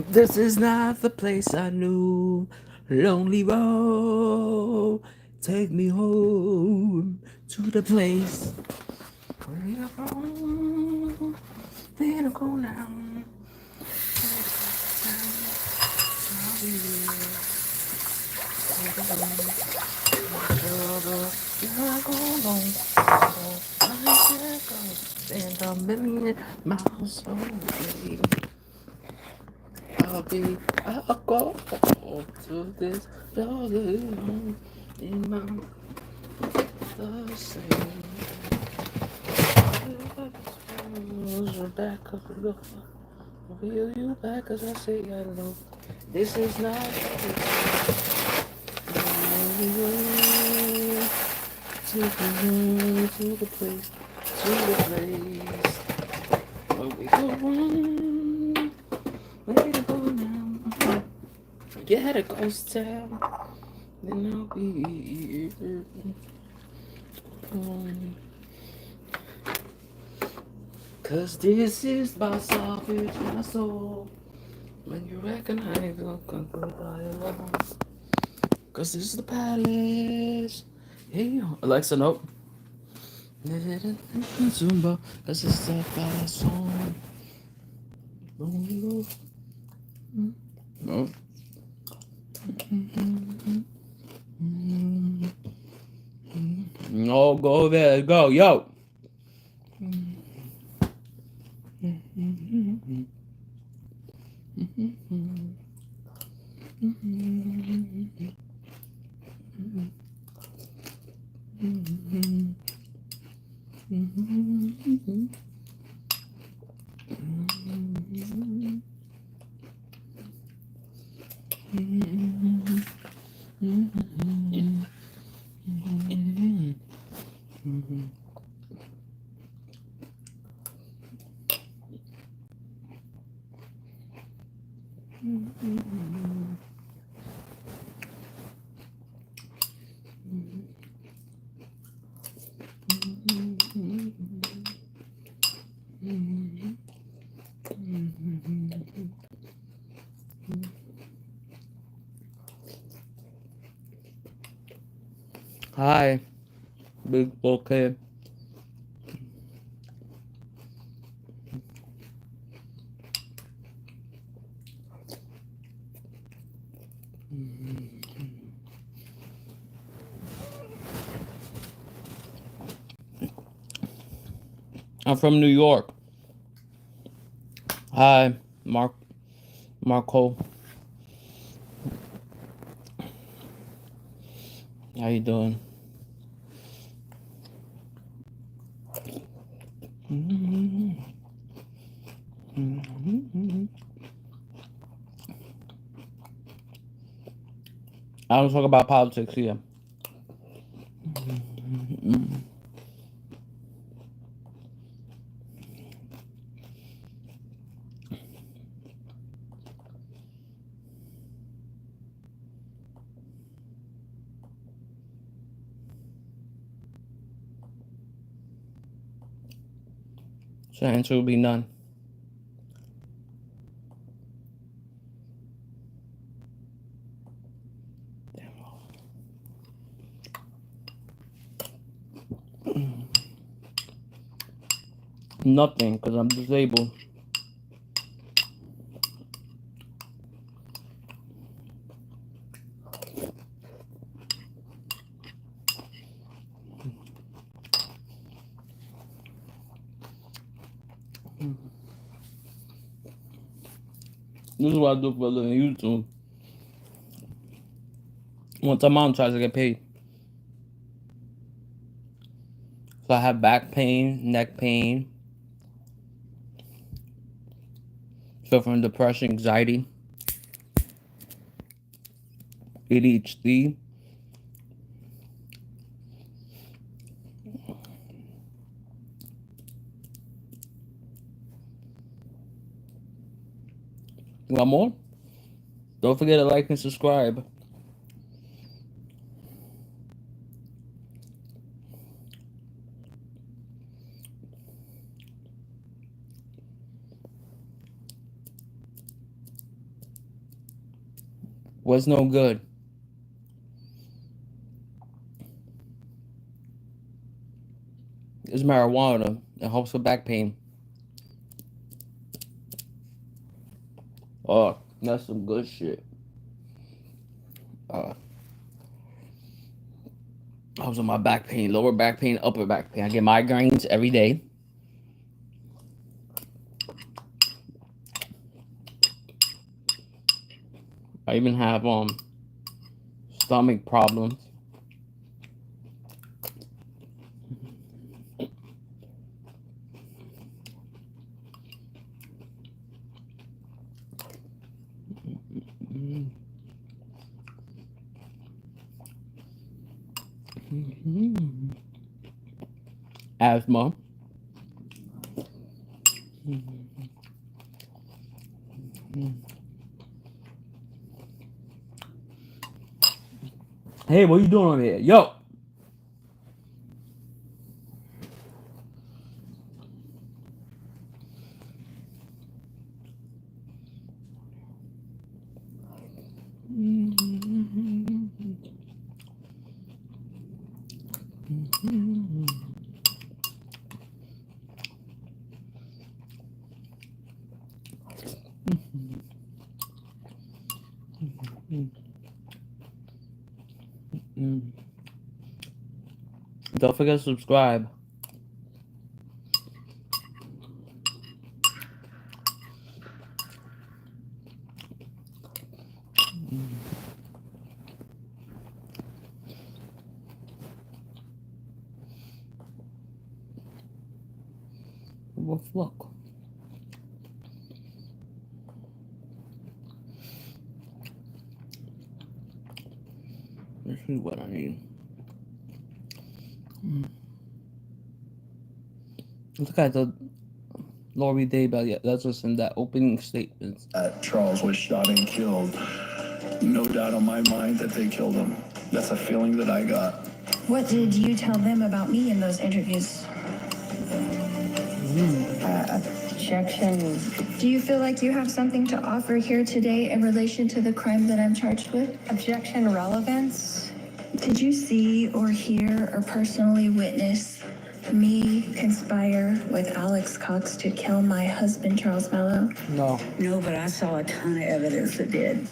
This is not the place I knew. Lonely road, take me home to the place where you're from. Then I go down. I'll be here. Go home. I go. And a million miles away. I'll go to this building in my the same. Back up, look. Feel you back as I say hello. This is not to the place, to the place where we go wrong. Where to go now? Get a ghost town, then I'll be here. Cause this is my salvage, my soul. When you recognize the goodbye alone. Cause this is the palace. Hey, Alexa, nope. Zumba, cause this is the palace song. No. No, go there, go, yo. Hi, big bouquet. I'm from New York. Hi, Marco. How you doing? I don't talk about politics here. So the answer will be none. Nothing, because I'm disabled. This is what I do for a living YouTube. Once a mom tries to get paid. So I have back pain, neck pain, suffer from depression, anxiety, ADHD. You want more? Don't forget to like and subscribe. was no good. It's marijuana. It helps with back pain. Oh, that's some good shit. Helps with my back pain, lower back pain, upper back pain. I get migraines every day. I even have stomach problems. Asthma. Hey, what you doing over here? Yo! Don't forget to subscribe. Well, fuck. This is what I need. Look at the Lori Daybell. Yeah, that's what's in that opening statement. Charles was shot and killed. No doubt on my mind that they killed him. That's a feeling that I got. What did you tell them about me in those interviews? Objection. Do you feel like you have something to offer here today in relation to the crime that I'm charged with? Objection relevance. Did you see or hear or personally witness me conspire with Alex Cox to kill my husband, Charles Mello? No. No, but I saw a ton of evidence that did.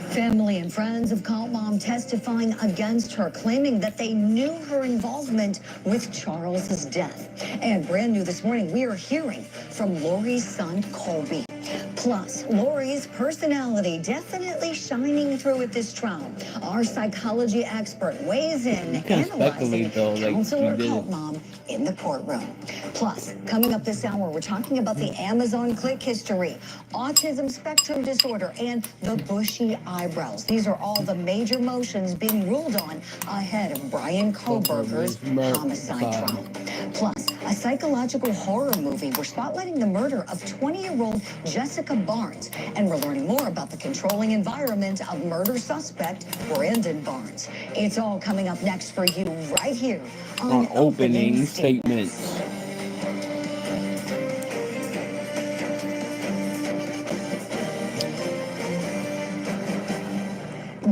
Family and friends of Cult Mom testifying against her, claiming that they knew her involvement with Charles's death. And brand new this morning, we are hearing from Lori's son, Colby. Plus, Lori's personality definitely shining through at this trial. Our psychology expert weighs in, analyzing Counselor Cult Mom in the courtroom. Plus, coming up this hour, we're talking about the Amazon click history, autism spectrum disorder, and the bushy eyebrows. These are all the major motions being ruled on ahead of Brian Koberger's homicide trial. Plus, a psychological horror movie. We're spotlighting the murder of 20-year-old Jessica Barnes, and we're learning more about the controlling environment of murder suspect Brandon Barnes. It's all coming up next for you right here on Opening Statements.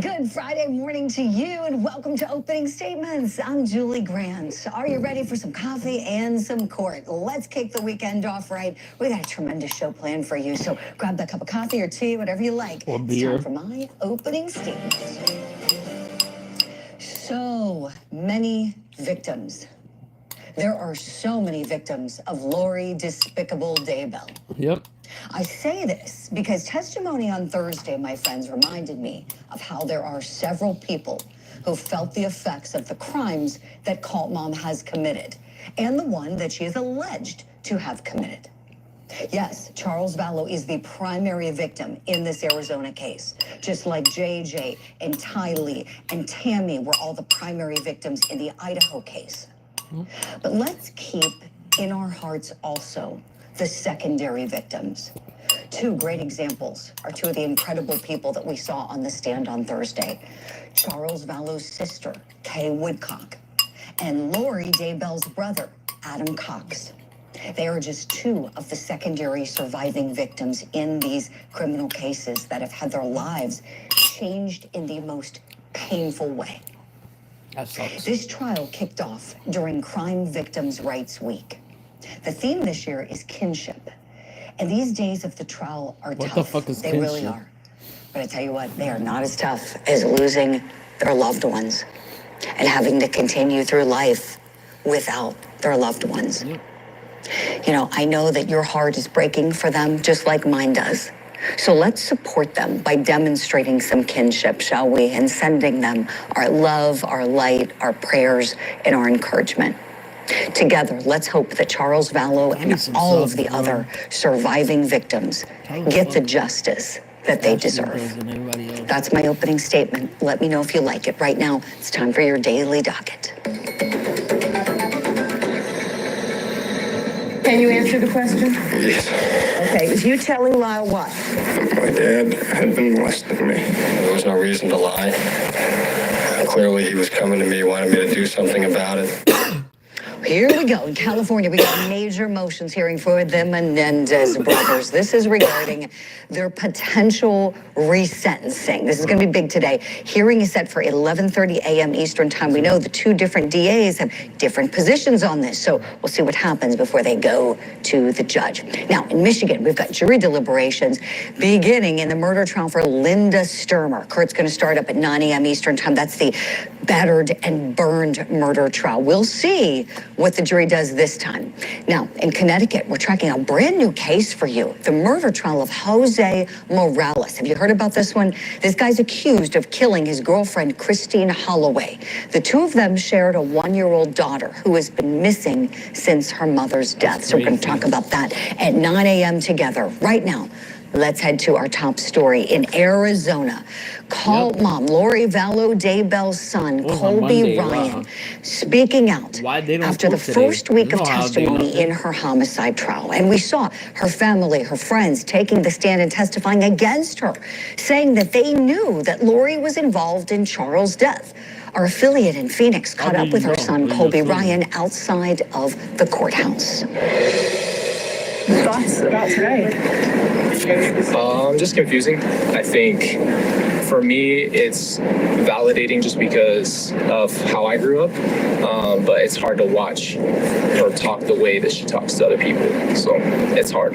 Good Friday morning to you, and welcome to Opening Statements. I'm Julie Grant. Are you ready for some coffee and some court? Let's kick the weekend off right. We got a tremendous show planned for you, so grab that cup of coffee or tea, whatever you like. Or beer. It's time for my opening statement. So many victims. There are so many victims of Lori Despicable Daybell. Yep. I say this because testimony on Thursday, my friends, reminded me of how there are several people who felt the effects of the crimes that Cult Mom has committed and the one that she is alleged to have committed. Yes, Charles Vallow is the primary victim in this Arizona case, just like JJ and Tylee and Tammy were all the primary victims in the Idaho case. But let's keep in our hearts also the secondary victims. Two great examples are two of the incredible people that we saw on the stand on Thursday. Charles Vallow's sister, Kay Woodcock, and Lori Daybell's brother, Adam Cox. They are just two of the secondary surviving victims in these criminal cases that have had their lives changed in the most painful way. That sucks. This trial kicked off during Crime Victims' Rights Week. The theme this year is kinship. And these days of the trial are tough. What the fuck is They kinship? really are. But I tell you what, they are not as tough as losing their loved ones and having to continue through life without their loved ones. Yep. You know, I know that your heart is breaking for them just like mine does. So let's support them by demonstrating some kinship, shall we? And sending them our love, our light, our prayers, and our encouragement. Together, let's hope that Charles Vallow and all of the other surviving victims get the justice that they deserve. That's my opening statement. Let me know if you like it. Right now, it's time for your daily docket. Can you answer the question? Yes. Okay, is you telling Lyle what? My dad had been molesting me. There was no reason to lie. Clearly, he was coming to me, wanted me to do something about it. Here we go. In California, we got a major motions hearing for the Menendez brothers. This is regarding their potential resentencing. This is going to be big today. Hearing is set for 11:30 a.m. Eastern time. We know the two different DAs have different positions on this, so we'll see what happens before they go to the judge. Now, in Michigan, we've got jury deliberations beginning in the murder trial for Linda Sturmer. Court's going to start up at 9 a.m. Eastern time. That's the battered and burned murder trial. We'll see what the jury does this time. Now, in Connecticut, we're tracking a brand new case for you, the murder trial of Jose Morales. Have you heard about this one? This guy's accused of killing his girlfriend, Christine Holloway. The two of them shared a one-year-old daughter who has been missing since her mother's death. So we're going to talk about that at 9 a.m. together. Right now, let's head to our top story in Arizona. Cult mom Lori Vallow Daybell's son, Colby Ryan, speaking out after the first week of testimony in her homicide trial. And we saw her family, her friends taking the stand and testifying against her, saying that they knew that Lori was involved in Charles' death. Our affiliate in Phoenix caught up with her son, Colby Ryan, outside of the courthouse. Thoughts about today? Just confusing. I think for me, it's validating just because of how I grew up. But it's hard to watch her talk the way that she talks to other people. So it's hard.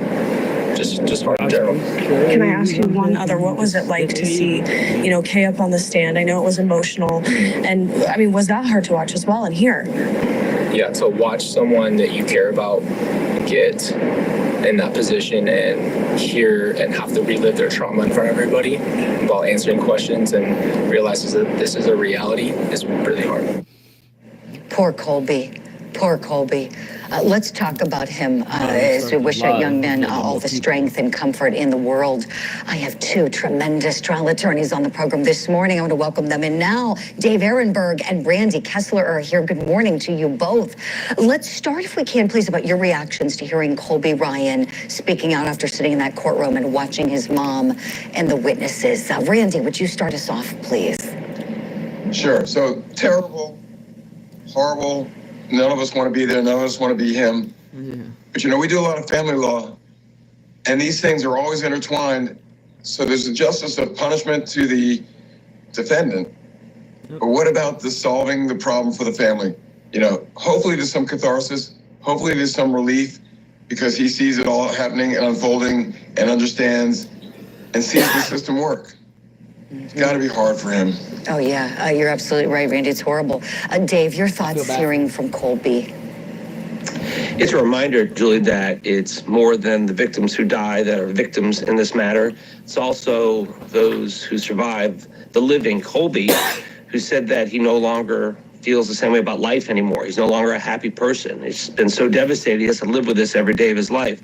Just hard in general. Can I ask you one other? What was it like to see, Kay up on the stand? I know it was emotional. And I mean, was that hard to watch as well and hear? Yeah, to watch someone that you care about get in that position and hear and have to relive their trauma in front of everybody while answering questions and realizes that this is a reality is really hard. Poor Colby. Poor Colby. Let's talk about him as we wish that young man all the strength and comfort in the world. I have two tremendous trial attorneys on the program this morning. I want to welcome them in now. Dave Ehrenberg and Brandy Kessler are here. Good morning to you both. Let's start, if we can, please, about your reactions to hearing Colby Ryan speaking out after sitting in that courtroom and watching his mom and the witnesses. Randy, would you start us off, please? Sure. So terrible, horrible. None of us want to be there. None of us want to be him. Yeah. But, we do a lot of family law, and these things are always intertwined. So there's a justice of punishment to the defendant. Yep. But what about solving the problem for the family? Hopefully there's some catharsis. Hopefully there's some relief because he sees it all happening and unfolding and understands and sees the system work. It's got to be hard for him. Oh, yeah. You're absolutely right, Randy. It's horrible. Dave, your thoughts hearing from Colby? It's a reminder, Julie, that it's more than the victims who die that are victims in this matter. It's also those who survive, the living. Colby, who said that he no longer feels the same way about life anymore. He's no longer a happy person. He's been so devastated he has to live with this every day of his life.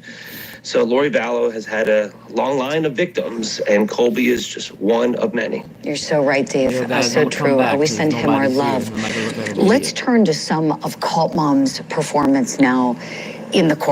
So Lori Vallow has had a long line of victims, and Colby is just one of many. You're so right, Dave. So true. We send him our love. Let's turn to some of Cult Mom's performance now in the court.